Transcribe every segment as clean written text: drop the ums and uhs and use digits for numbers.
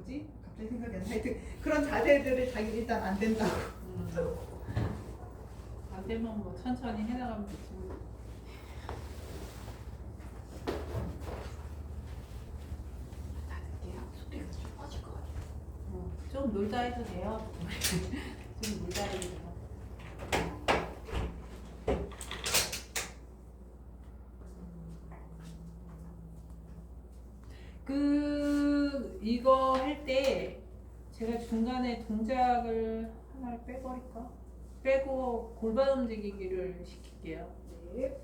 뭐지? 갑자기 생각이 안 나. 하여튼 그런 자세들을 자기 일단 안 된다고. 안 되면 뭐 천천히 해나가면 되지. 소리가 좀 빠질 것 같아요. 좀 놀다 해도 돼요. 좀 놀다 해도 돼요. 이거 할 때 제가 중간에 동작을 하나를 빼버릴까? 빼고 골반 움직이기를 시킬게요. 네.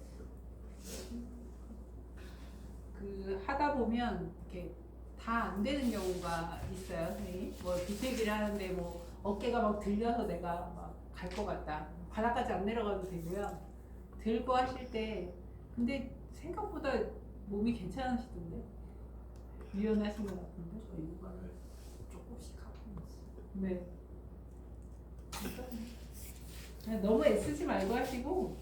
하다 보면 이렇게 다 안 되는 경우가 있어요, 선생님. 뭐 비틀기를 하는데 뭐 어깨가 막 들려서 내가 막 갈 것 같다. 바닥까지 안 내려가도 되고요. 들고 하실 때 근데 생각보다 몸이 괜찮으시던데? 유연하신 것 같은데? 저 요가를 조금씩 하고 있어요. 네. 그냥 너무 애쓰지 말고 하시고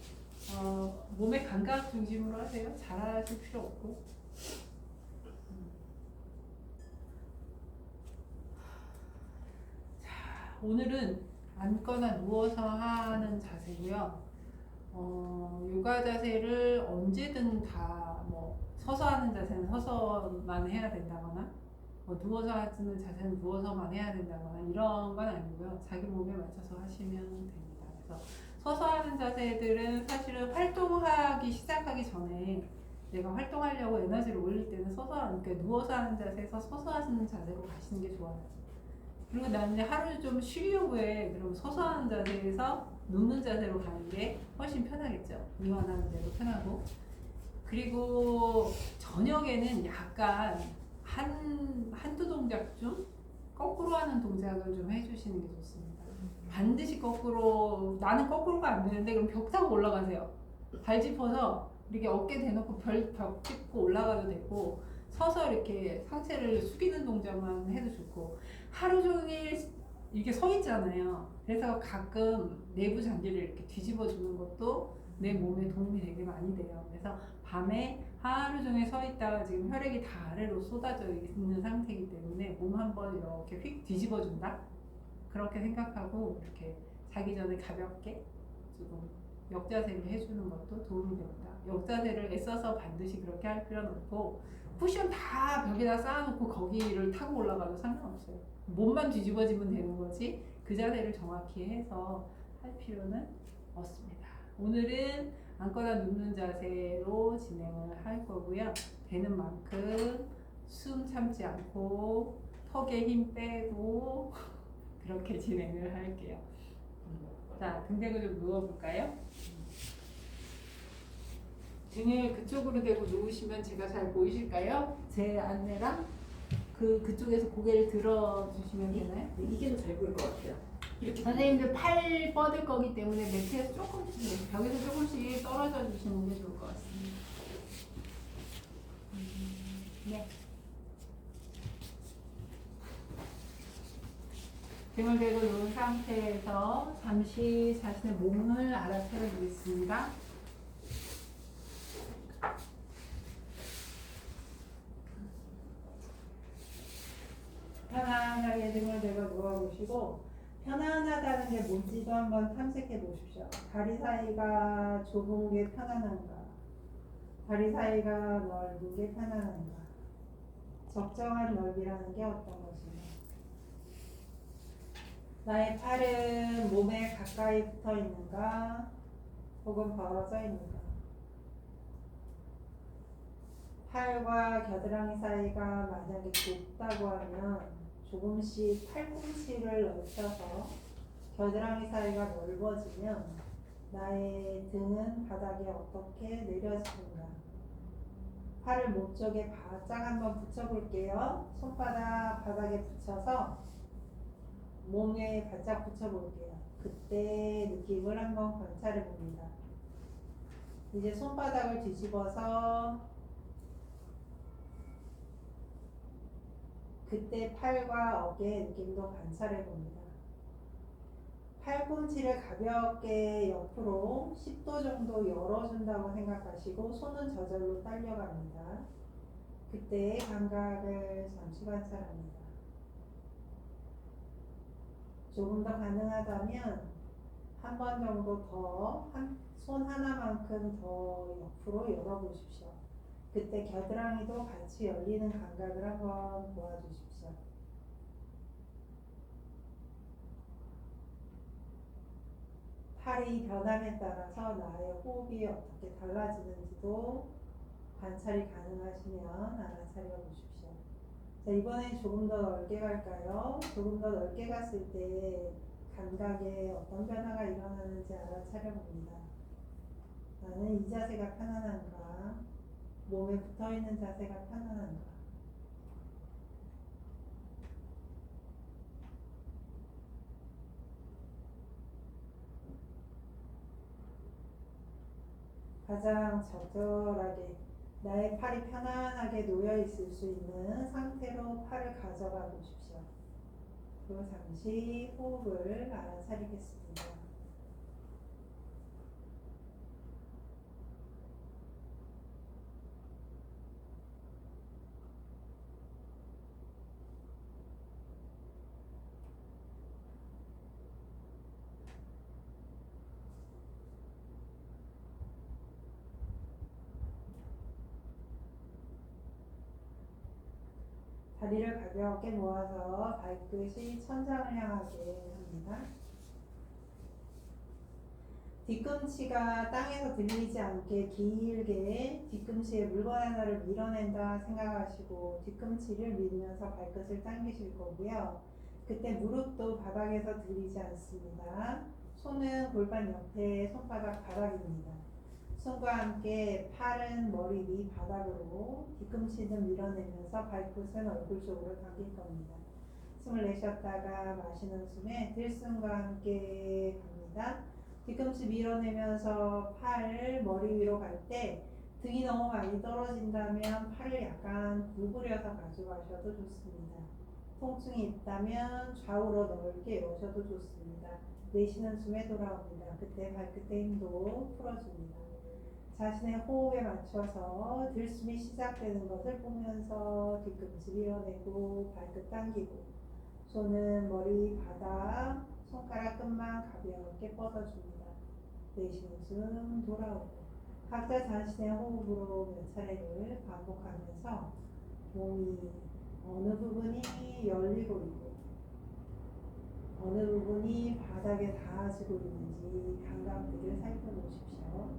몸의 감각 중심으로 하세요. 잘하실 필요 없고. 자, 오늘은 앉거나 누워서 하는 자세고요. 요가 자세를 언제든 다 뭐 서서 하는 자세는 서서만 해야 된다거나 뭐 누워서 하는 자세는 누워서만 해야 된다거나 이런 건 아니고요. 자기 몸에 맞춰서 하시면 됩니다. 그래서 서서 하는 자세들은 사실은 활동하기 시작하기 전에 내가 활동하려고 에너지를 올릴 때는 그러니까 누워서 하는 자세에서 서서 하시는 자세로 가시는 게 좋아요. 그리고 나는 하루 좀 쉬려고 해. 그럼 서서 하는 자세에서 눕는 자세로 가는 게 훨씬 편하겠죠. 이완하는 대로 편하고. 그리고 저녁에는 약간 한두 동작 좀 거꾸로 하는 동작을 좀 해주시는 게 좋습니다. 반드시 거꾸로, 나는 거꾸로가 안 되는데 그럼 벽 타고 올라가세요. 발 짚어서 이렇게 어깨 대놓고 벽 짚고 올라가도 되고, 서서 이렇게 상체를 숙이는 동작만 해도 좋고, 하루 종일 이렇게 서 있잖아요. 그래서 가끔 내부 잔디를 이렇게 뒤집어 주는 것도 내 몸에 도움이 되게 많이 돼요. 그래서 밤에 하루 종일 서 있다가 지금 혈액이 다 아래로 쏟아져 있는 상태이기 때문에 몸 한번 이렇게 휙 뒤집어 준다? 그렇게 생각하고 이렇게 자기 전에 가볍게 조금 역자세를 해주는 것도 도움이 됩니다. 역자세를 애써서 반드시 그렇게 할 필요는 없고, 쿠션 다 벽에다 쌓아놓고 거기를 타고 올라가도 상관없어요. 몸만 뒤집어지면 되는 거지 그 자세를 정확히 해서 할 필요는 없습니다. 오늘은 앉거나 눕는 자세로 진행을 할 거고요. 되는 만큼 숨 참지 않고 턱에 힘 빼고 그렇게 진행을 할게요. 자, 등 대고 좀 누워볼까요? 등을 그쪽으로 대고 누우시면 제가 잘 보이실까요? 제 안내랑 그쪽에서 고개를 들어주시면 되나요? 네, 이게 더 잘 보일 것 같아요. 이렇게 선생님들 팔 뻗을 거기 때문에 매트에서 조금씩, 벽에서 조금씩 떨어져 주시는 게 좋을 것 같습니다. 네. 등을 대고 누운 상태에서 잠시 자신의 몸을 알아차려 보겠습니다. 편안하게 등을 대고 누워보시고, 편안하다는 게 뭔지도 한번 탐색해 보십시오. 다리 사이가 좁은 게 편안한가? 다리 사이가 넓은 게 편안한가? 적정한 넓이라는 게 어떤 것인가? 나의 팔은 몸에 가까이 붙어 있는가? 혹은 벌어져 있는가? 팔과 겨드랑이 사이가 만약에 좁다고 하면 조금씩 팔꿈치를 넓혀서 겨드랑이 사이가 넓어지면 나의 등은 바닥에 어떻게 내려지는가? 팔을 목쪽에 바짝 한번 붙여볼게요. 손바닥 바닥에 붙여서 몸에 바짝 붙여볼게요. 그때 느낌을 한번 관찰해 봅니다. 이제 손바닥을 뒤집어서 그때 팔과 어깨의 느낌도 관찰해 봅니다. 팔꿈치를 가볍게 옆으로 10도 정도 열어준다고 생각하시고 손은 저절로 딸려갑니다. 그때의 감각을 잠시 관찰합니다. 조금 더 가능하다면 한 번 정도 더, 손 하나만큼 더 옆으로 열어보십시오. 그때 겨드랑이도 같이 열리는 감각을 한번 보아주십시오. 팔이 변함에 따라서 나의 호흡이 어떻게 달라지는지도 관찰이 가능하시면 알아차려 보십시오. 자, 이번엔 조금 더 넓게 갈까요? 조금 더 넓게 갔을 때 감각에 어떤 변화가 일어나는지 알아차려 봅니다. 나는 이 자세가 편안한가? 몸에 붙어있는 자세가 편안한가? 가장 적절하게 나의 팔이 편안하게 놓여 있을 수 있는 상태로 팔을 가져가 보십시오. 그리고 잠시 호흡을 알아차리겠습니다. 다리를 가볍게 모아서 발끝이 천장을 향하게 합니다. 뒤꿈치가 땅에서 들리지 않게 길게 뒤꿈치에 물건 하나를 밀어낸다 생각하시고 뒤꿈치를 밀면서 발끝을 당기실 거고요. 그때 무릎도 바닥에서 들리지 않습니다. 손은 골반 옆에 손바닥 바닥입니다. 손과 함께 팔은 머리 위 바닥으로 뒤꿈치는 밀어내면서 발끝은 얼굴 쪽으로 당길 겁니다. 숨을 내쉬었다가 마시는 숨에 들숨과 함께 갑니다. 뒤꿈치 밀어내면서 팔 머리 위로 갈 때 등이 너무 많이 떨어진다면 팔을 약간 구부려서 가져가셔도 좋습니다. 통증이 있다면 좌우로 넓게 여셔도 좋습니다. 내쉬는 숨에 돌아옵니다. 그때 발끝의 힘도 풀어줍니다. 자신의 호흡에 맞춰서 들숨이 시작되는 것을 보면서 뒤꿈치 밀어내고 발끝 당기고 손은 머리 바닥 손가락 끝만 가볍게 뻗어줍니다. 내쉬는 숨 돌아오고 각자 자신의 호흡으로 몇 차례를 반복하면서 몸이 어느 부분이 열리고 있고 어느 부분이 바닥에 닿아지고 있는지 감각들을 살펴보십시오.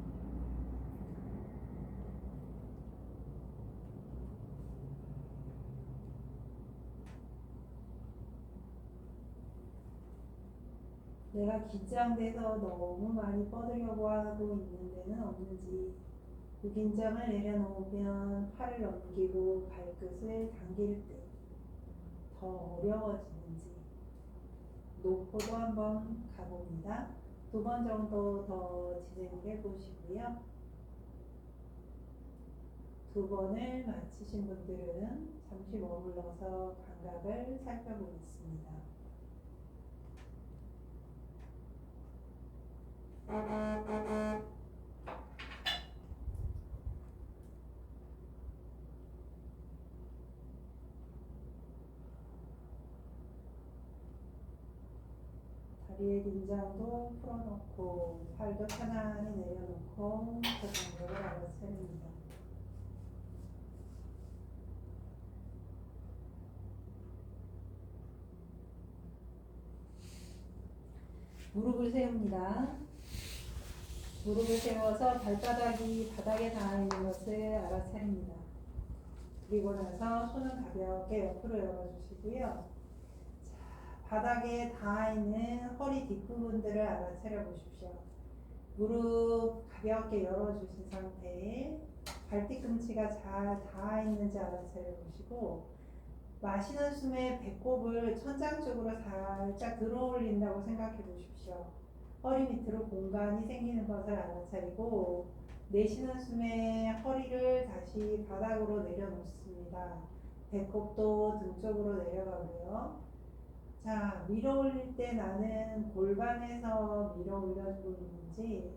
내가 긴장돼서 너무 많이 뻗으려고 하고 있는 데는 없는지 그 긴장을 내려놓으면 팔을 넘기고 발끝을 당길 때 더 어려워지는지 노포도 한번 가봅니다. 2번 정도 더 진행을 해보시고요. 2번을 마치신 분들은 잠시 머물러서 감각을 살펴보겠습니다. 다리의 긴장도 풀어놓고 팔도 편안히 내려놓고 그 감각을 알아차립니다. 무릎을 세웁니다. 무릎을 세워서 발바닥이 바닥에 닿아 있는 것을 알아차립니다. 그리고 나서 손은 가볍게 옆으로 열어주시고요. 바닥에 닿아 있는 허리 뒷부분들을 알아차려 보십시오. 무릎 가볍게 열어주신 상태에 발뒤꿈치가 잘 닿아 있는지 알아차려 보시고 마시는 숨에 배꼽을 천장 쪽으로 살짝 들어 올린다고 생각해 보십시오. 허리 밑으로 공간이 생기는 것을 알아차리고 내쉬는 숨에 허리를 다시 바닥으로 내려놓습니다. 배꼽도 등 쪽으로 내려가고요. 자, 밀어 올릴 때 나는 골반에서 밀어 올려주고 있는지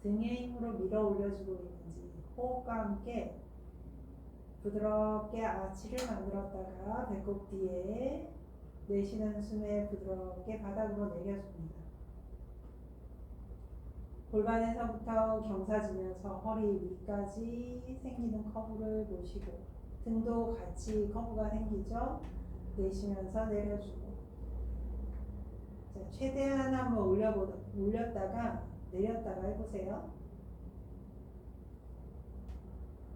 등의 힘으로 밀어 올려주고 있는지 호흡과 함께 부드럽게 아치를 만들었다가 배꼽 뒤에 내쉬는 숨에 부드럽게 바닥으로 내려줍니다. 골반에서부터 경사지면서 허리 위까지 생기는 커브를 보시고 등도 같이 커브가 생기죠. 내쉬면서 내려주고 자, 최대한 한번 올렸다가 내렸다가 해보세요.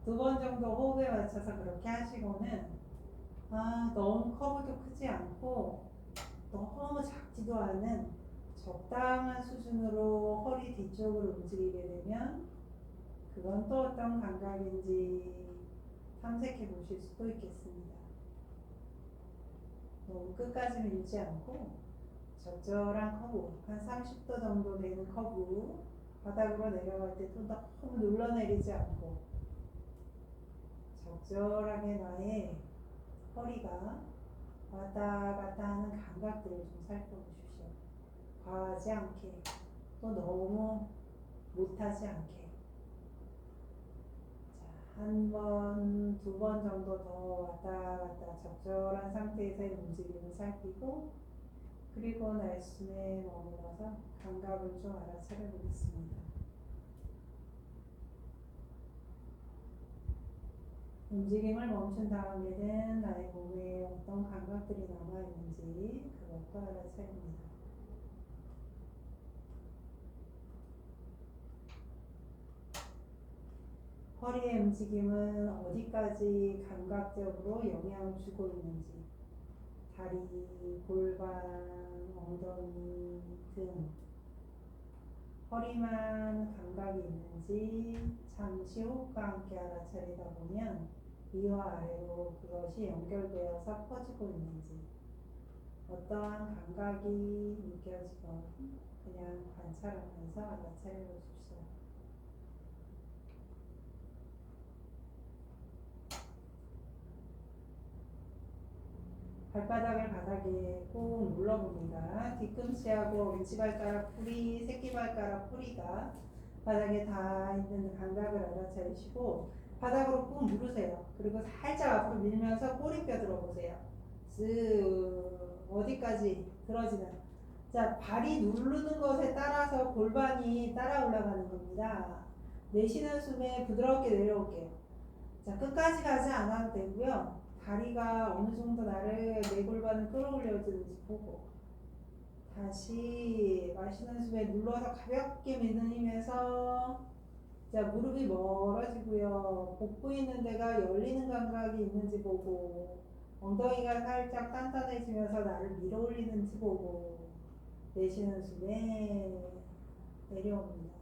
2번 정도 호흡에 맞춰서 그렇게 하시고는 너무 커브도 크지 않고 너무 작지도 않은 적당한 수준으로 허리 뒤쪽으로 움직이게 되면 그건 또 어떤 감각인지 탐색해 보실 수도 있겠습니다. 너무 끝까지 밀지 않고 적절한 커브, 한 30도 정도 되는 커브 바닥으로 내려갈 때 또 너무 눌러내리지 않고 적절하게 나의 허리가 왔다 갔다 하는 감각들을 좀 살펴보십시오. 과하지 않게 또 너무 못하지 않게 자, 1번, 2번 정도 더 왔다 갔다 적절한 상태에서의 움직임을 살피고 그리고 날숨에 머물러서 감각을 좀 알아차려 보겠습니다. 움직임을 멈춘 다음에는 나의 몸에 어떤 감각들이 남아있는지 그것도 알아차립니다. 허리의 움직임은 어디까지 감각적으로 영향을 주고 있는지 다리, 골반, 엉덩이 등 허리만 감각이 있는지 잠시 호흡과 함께 알아차리다 보면 위와 아래로 그것이 연결되어서 퍼지고 있는지 어떠한 감각이 느껴지건 그냥 관찰하면서 알아차려 보십시오. 발바닥을 바닥에 꾹 눌러봅니다. 뒤꿈치하고 엄지발가락 뿌리, 새끼발가락 뿌리가 바닥에 닿아 있는 감각을 알아차리시고 바닥으로 꾹 누르세요. 그리고 살짝 앞으로 밀면서 꼬리뼈 들어보세요. 쓱 어디까지 들어지나. 자, 발이 누르는 것에 따라서 골반이 따라 올라가는 겁니다. 내쉬는 숨에 부드럽게 내려올게요. 자, 끝까지 가지 않아도 되고요. 다리가 어느 정도 내 골반을 끌어올려주는지 보고 다시 마시는 숨에 눌러서 가볍게 미는 힘에서 자, 무릎이 멀어지고요. 복부 있는 데가 열리는 감각이 있는지 보고 엉덩이가 살짝 단단해지면서 나를 밀어 올리는지 보고 내쉬는 숨에 내려옵니다.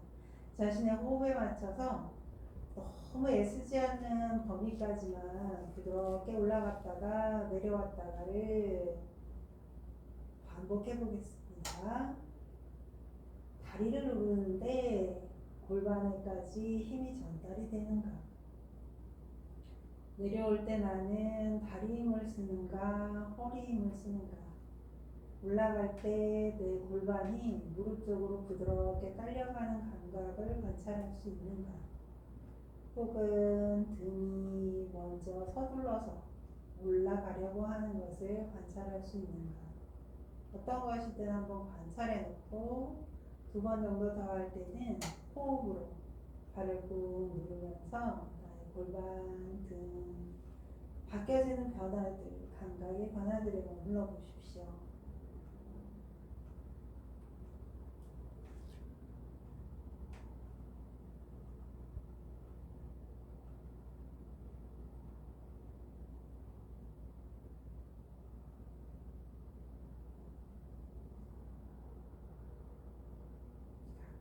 자신의 호흡에 맞춰서 너무 애쓰지 않는 범위까지만 부드럽게 올라갔다가 내려왔다가를 반복해 보겠습니다. 다리를 누르는데 골반에까지 힘이 전달이 되는가? 내려올 때 나는 다리 힘을 쓰는가? 허리 힘을 쓰는가? 올라갈 때 내 골반이 무릎 쪽으로 부드럽게 딸려가는 감각을 관찰할 수 있는가? 혹은 등이 먼저 서둘러서 올라가려고 하는 것을 관찰할 수 있는가? 어떤 것이든 한번 관찰해 놓고 2번 정도 더 할 때는 호흡으로 발을 꾹 누르면서 나의 골반, 등 바뀌어지는 변화들, 감각의 변화들에 머물러 보십시오.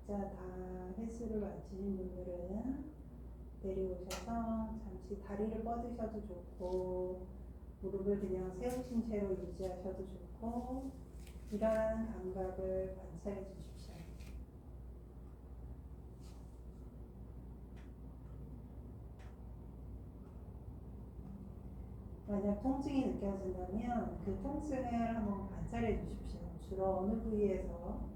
각자 다 횟수를 마치신 분들은 내려오셔서 잠시 다리를 뻗으셔도 좋고 무릎을 그냥 세우신 채로 유지하셔도 좋고 일어나는 감각을 관찰해 주십시오. 만약 통증이 느껴진다면 그 통증을 한번 관찰해 주십시오. 주로 어느 부위에서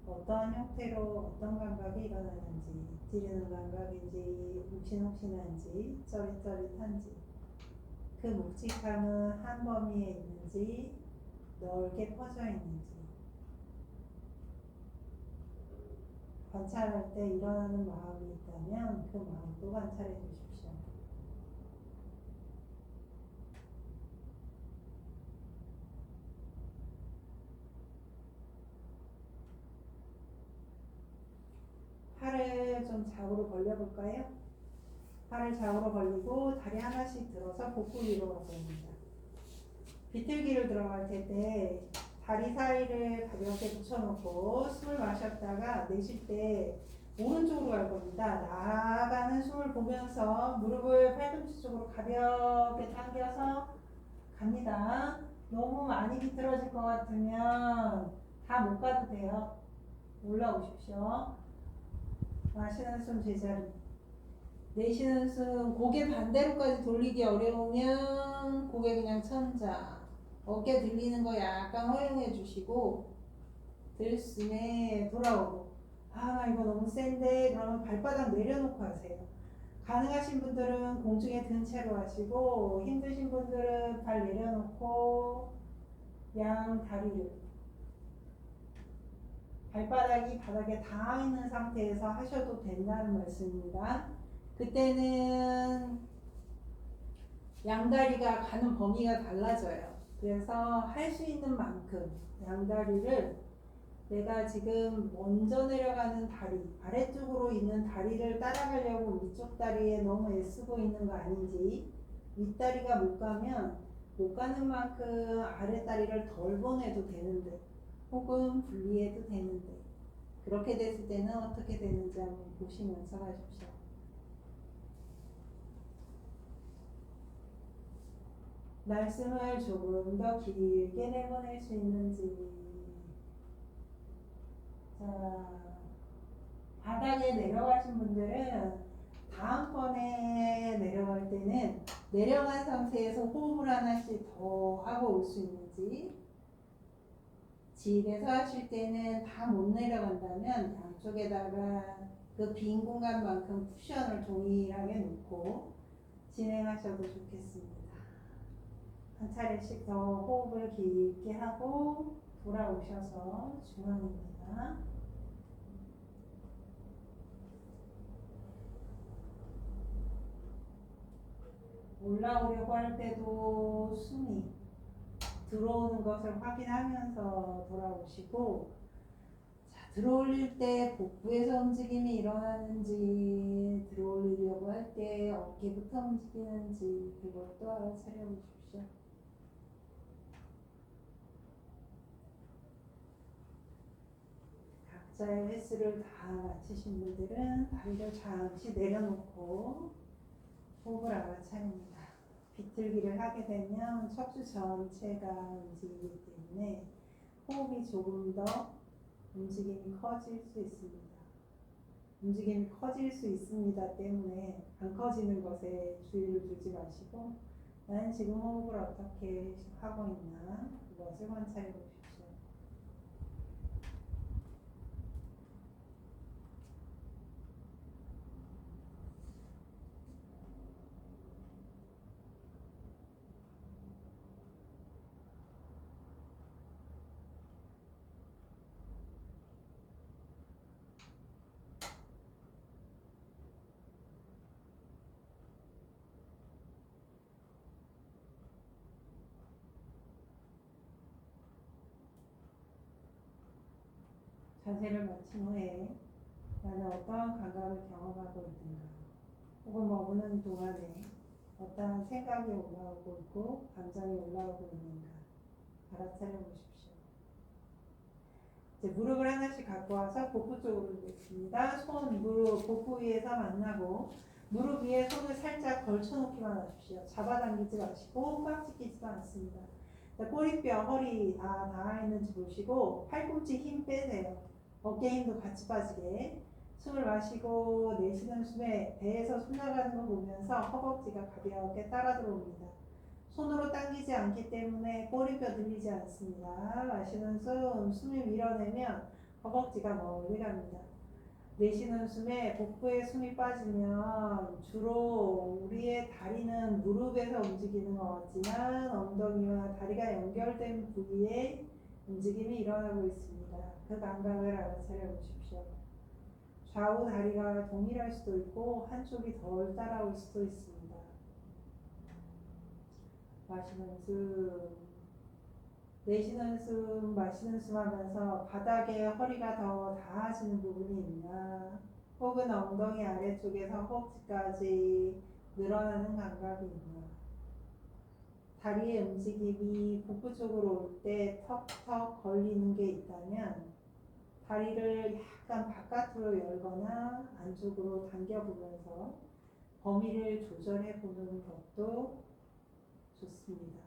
어떠한 형태로 어떤 감각이 일어나는지, 찌르는 감각인지, 욱신욱신한지, 쩌릿쩌릿한지, 그 묵직함은 한 범위에 있는지, 넓게 퍼져 있는지 관찰할 때 일어나는 마음이 있다면 그 마음도 관찰해 주십시오. 팔을 좀 좌우로 벌려볼까요? 팔을 좌우로 벌리고 다리 하나씩 들어서 복부 위로 가봅니다. 비틀기를 들어갈 텐데 다리 사이를 가볍게 붙여놓고 숨을 마셨다가 내쉴 때 오른쪽으로 갈 겁니다. 나아가는 숨을 보면서 무릎을 팔꿈치 쪽으로 가볍게 당겨서 갑니다. 너무 많이 비틀어질 것 같으면 다 못 가도 돼요. 올라오십시오. 마시는 숨 제자리. 내쉬는 숨 고개 반대로까지 돌리기 어려우면 고개 그냥 천장. 어깨 들리는 거 약간 허용해 주시고 들숨에 돌아오고 아 이거 너무 센데 그러면 발바닥 내려놓고 하세요. 가능하신 분들은 공중에 든 채로 하시고 힘드신 분들은 발 내려놓고 양 다리를 발바닥이 바닥에 닿아 있는 상태에서 하셔도 된다는 말씀입니다. 그때는 양다리가 가는 범위가 달라져요. 그래서 할 수 있는 만큼 양다리를 내가 지금 먼저 내려가는 다리, 아래쪽으로 있는 다리를 따라가려고 위쪽 다리에 너무 애쓰고 있는 거 아닌지 윗다리가 못 가면 못 가는 만큼 아랫다리를 덜 보내도 되는데 혹은 분리해도 되는데 그렇게 됐을 때는 어떻게 되는지 한번 보시면서 가십시오. 말씀을 조금 더 길게 내보낼 수 있는지. 자, 바닥에 내려가신 분들은 다음번에 내려갈 때는 내려간 상태에서 호흡을 하나씩 더 하고 올 수 있는지, 집에서 하실 때는 다 못 내려간다면 양쪽에다가 그 빈 공간만큼 쿠션을 동일하게 놓고 진행하셔도 좋겠습니다. 한 차례씩 더 호흡을 깊게 하고 돌아오셔서 중앙입니다. 올라오려고 할 때도 숨이 들어오는 것을 확인하면서 돌아오시고, 자, 들어올릴 때 복부에서 움직임이 일어나는지, 들어올리려고 할 때 어깨부터 움직이는지 그것도 알아차려 보십시오. 각자의 횟수를 다 마치신 분들은 다리를 잠시 내려놓고 호흡을 알아차립니다. 비틀기를 하게 되면 척추 전체가 움직이기 때문에 호흡이 조금 더 움직임이 커질 수 있습니다. 움직임이 커질 수 있습니다 때문에 안 커지는 것에 주의를 두지 마시고 나는 지금 호흡을 어떻게 하고 있나 그것을 관찰해 보십시오. 자세를 마친 후에 나는 어떠한 감각을 경험하고 있는가, 혹은 머무는 동안에 어떠한 생각이 올라오고 있고 감정이 올라오고 있는가 알아차려 보십시오. 이제 무릎을 하나씩 갖고 와서 복부 쪽으로 놓습니다. 손, 무릎, 복부 위에서 만나고 무릎 위에 손을 살짝 걸쳐놓기만 하십시오. 잡아당기지 마시고 꽉 찢기지도 않습니다. 꼬리뼈, 허리 다 닿아 있는지 보시고 팔꿈치 힘 빼세요. 어깨 힘도 같이 빠지게. 숨을 마시고 내쉬는 숨에 배에서 숨 나가는 거 보면서 허벅지가 가볍게 따라 들어옵니다. 손으로 당기지 않기 때문에 꼬리뼈 들리지 않습니다. 마시는 숨, 숨을 밀어내면 허벅지가 멀리 갑니다. 내쉬는 숨에 복부에 숨이 빠지면 주로 우리의 다리는 무릎에서 움직이는 것 같지만 엉덩이와 다리가 연결된 부위에 움직임이 일어나고 있습니다. 그 감각을 알아차려 보십시오. 좌우 다리가 동일할 수도 있고 한쪽이 덜 따라올 수도 있습니다. 마시는 숨, 내쉬는 숨, 마시는 숨 하면서 바닥에 허리가 더 닿아지는 부분이 있나, 혹은 엉덩이 아래쪽에서 허벅지까지 늘어나는 감각이 있나, 다리의 움직임이 복부 쪽으로 올 때 턱턱 걸리는 게 있다면 다리를 약간 바깥으로 열거나 안쪽으로 당겨보면서 범위를 조절해 보는 것도 좋습니다.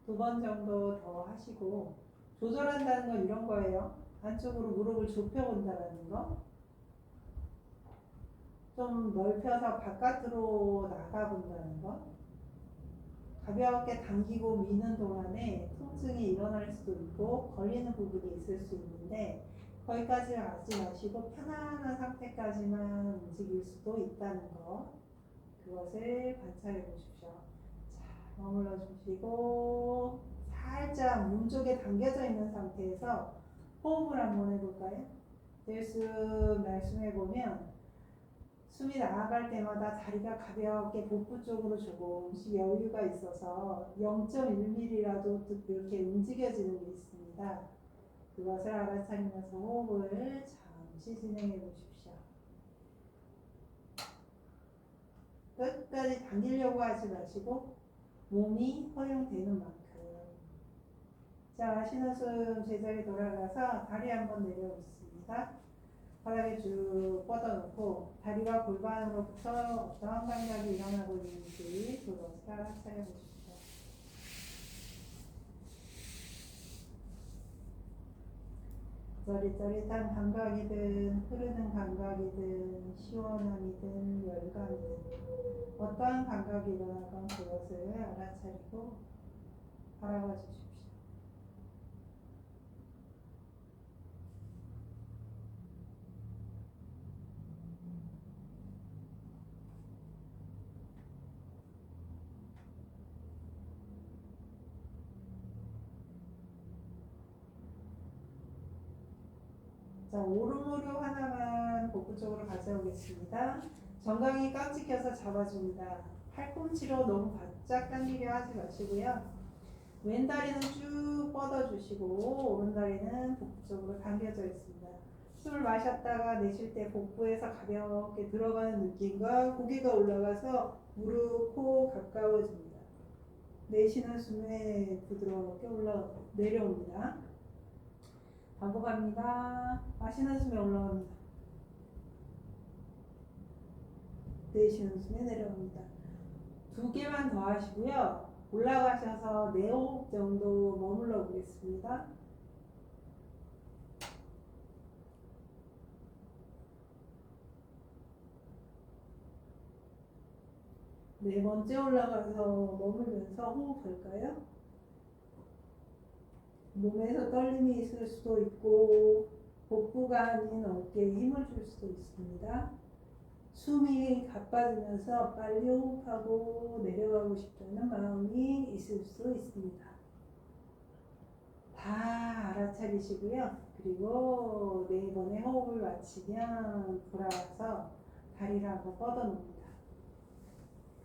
2번 정도 더 하시고, 조절한다는 건 이런 거예요. 안쪽으로 무릎을 좁혀 본다는 거, 좀 넓혀서 바깥으로 나가 본다는 거, 가볍게 당기고 미는 동안에 통증이 일어날 수도 있고 걸리는 부분이 있을 수 있는데 거기까지 가지 마시고 편안한 상태까지만 움직일 수도 있다는 거, 그것을 관찰해 보십시오. 자, 머물러 주시고 살짝 몸 쪽에 당겨져 있는 상태에서 호흡을 한번 해볼까요? 들숨 날숨 해보면 숨이 나아갈 때마다 다리가 가볍게 복부 쪽으로 조금씩 여유가 있어서 0.1mm라도 이렇게 움직여지는 게 있습니다. 그것을 알아차리면서 호흡을 잠시 진행해 보십시오. 끝까지 당기려고 하지 마시고 몸이 허용되는 만큼. 자, 쉬는 숨 제자리 돌아가서 다리 한번 내려놓습니다. 바닥에 쭉 뻗어놓고 다리가 골반으로부터 어떤 감각이 일어나고 있는지 그것을 알아차려 보십시오. 저릿저릿한 감각이든 흐르는 감각이든 시원함이든 열감이든 어떠한 감각이 일어나건 그것을 알아차리고 바라봐 주십시오. 자, 오름무릎 하나만 복부 쪽으로 가져오겠습니다. 정강이 깍지 껴서 잡아줍니다. 팔꿈치로 너무 바짝 당기려 하지 마시고요. 왼 다리는 쭉 뻗어주시고 오른 다리는 복부 쪽으로 당겨져 있습니다. 숨을 마셨다가 내쉴 때 복부에서 가볍게 들어가는 느낌과 고개가 올라가서 무릎, 코 가까워집니다. 내쉬는 숨에 부드럽게 내려옵니다. 반복합니다. 마시는 숨에 올라옵니다. 내쉬는 숨에 내려옵니다. 2개만 더 하시고요. 올라가셔서 4호흡 정도 머물러 보겠습니다. 네 번째 올라가서 머물면서 호흡할까요? 몸에서 떨림이 있을 수도 있고 복부가 아닌 어깨에 힘을 줄 수도 있습니다. 숨이 가빠지면서 빨리 호흡하고 내려가고 싶다는 마음이 있을 수 있습니다. 다 알아차리시고요. 그리고 4번의 호흡을 마치면 돌아와서 다리를 한번 뻗어놓습니다.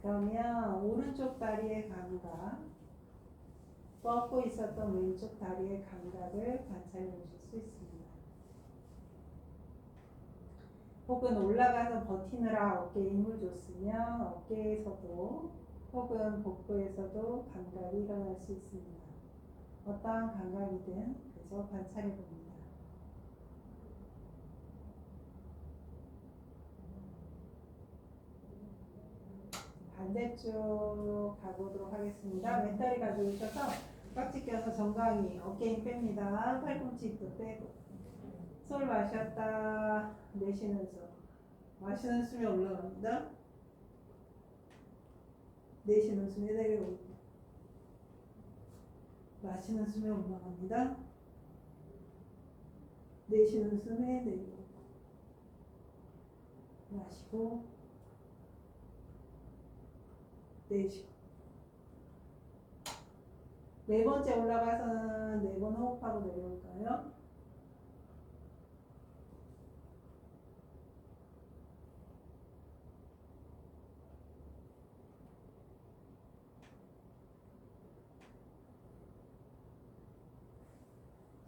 그러면 오른쪽 다리의 감각, 뻗고 있었던 왼쪽 다리의 감각을 관찰해 보실 수 있습니다. 혹은 올라가서 버티느라 어깨에 힘을 줬으면 어깨에서도 혹은 복부에서도 감각이 일어날 수 있습니다. 어떠한 감각이든 그저 관찰해 봅니다. 반대쪽 가보도록 하겠습니다. 왼다리 가져오셔서 깍지 껴서 정강이 어깨 힘 뺍니다. 팔꿈치 입도 빼고 숨을 마셨다 내쉬는 숨, 마시는 숨이 올라갑니다. 내쉬는 숨이 내려옵니다. 마시는 숨에 올라갑니다. 내쉬는 숨에 내려오고 마시고 내쉬고. 네 번째 올라가서는 네 번 호흡하고 내려올까요?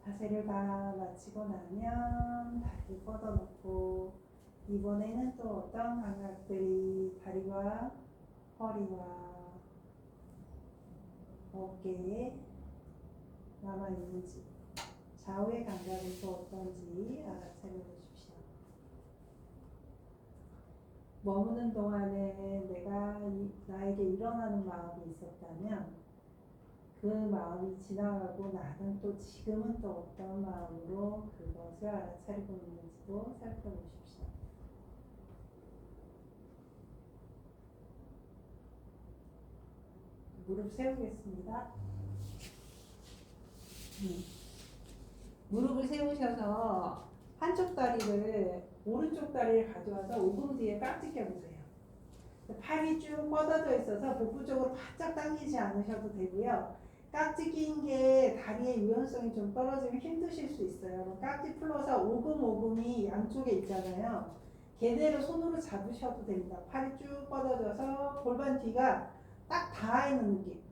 자세를 다 마치고 나면 다리 뻗어놓고 이번에는 또 어떤 감각들이 다리와 허리와 어깨에 남아있는지, 좌우의 감각이 또 어떤지 알아차려 보십시오. 머무는 동안에 내가 나에게 일어나는 마음이 있었다면 그 마음이 지나가고 나는 또 지금은 또 어떤 마음으로 그것을 알아차리고 있는지도 살펴보십시오. 무릎 세우겠습니다. 무릎을 세우셔서 한쪽 다리를, 오른쪽 다리를 가져와서 오금 뒤에 깍지 껴보세요. 팔이 쭉 뻗어져 있어서 복부 쪽으로 바짝 당기지 않으셔도 되고요. 깍지 낀 게 다리의 유연성이 좀 떨어지면 힘드실 수 있어요. 그럼 깍지 풀어서 오금이 양쪽에 있잖아요. 걔대로 손으로 잡으셔도 됩니다. 팔이 쭉 뻗어져서 골반 뒤가 딱 닿아 있는 느낌.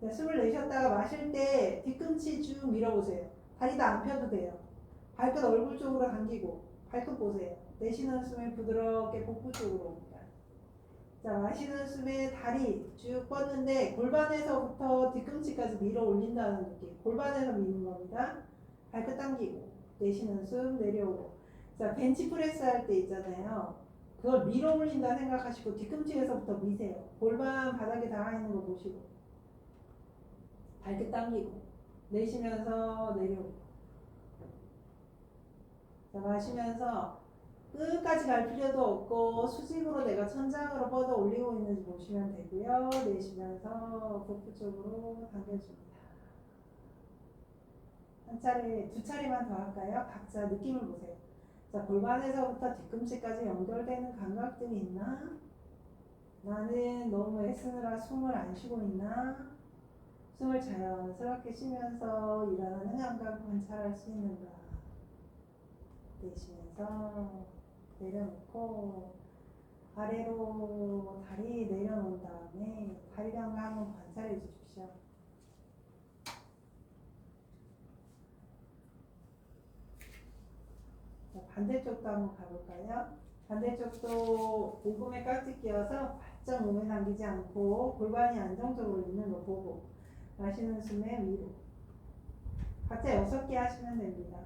숨을 내쉬었다가 마실 때 뒤꿈치 쭉 밀어보세요. 다리도 안 펴도 돼요. 발끝 얼굴 쪽으로 당기고 발끝 보세요. 내쉬는 숨에 부드럽게 복부 쪽으로 옵니다. 자, 마시는 숨에 다리 쭉 뻗는데 골반에서부터 뒤꿈치까지 밀어 올린다는 느낌. 골반에서 미는 겁니다. 발끝 당기고 내쉬는 숨 내려오고. 자, 벤치 프레스 할 때 있잖아요. 그걸 밀어 올린다 생각하시고 뒤꿈치에서부터 미세요. 골반 바닥에 닿아 있는 거 보시고. 발끝 당기고 내쉬면서 내려오고. 자, 마시면서 끝까지 갈 필요도 없고 수직으로 내가 천장으로 뻗어 올리고 있는지 보시면 되고요. 내쉬면서 복부 쪽으로 당겨줍니다. 한 차례, 두 차례만 더 할까요? 각자 느낌을 보세요. 자, 골반에서부터 뒤꿈치까지 연결되는 감각들이 있나? 나는 너무 애쓰느라 숨을 안 쉬고 있나? 숨을 자연스럽게 쉬면서 일어나는 감각 관찰할 수 있는가? 내쉬면서 내려놓고 아래로 다리 내려놓은 다음에 다리 감각 한번 관찰해 주십시오. 자, 반대쪽도 한번 가볼까요? 반대쪽도 오금에 깍지 끼워서 바짝 몸에 당기지 않고 골반이 안정적으로 있는 거 보고 마시는 숨에 위로. 각자 6개 하시면 됩니다.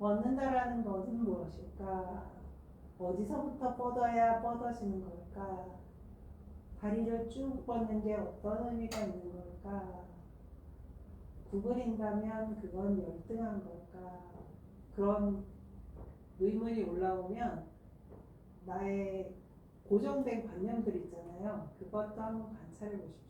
얻는다라는 것은 무엇일까? 어디서부터 뻗어야 뻗어지는 걸까? 다리를 쭉 뻗는 게 어떤 의미가 있는 걸까? 구부린다면 그건 열등한 걸까? 그런 의문이 올라오면 나의 고정된 관념들 있잖아요. 그것도 한번 관찰해 보십시오.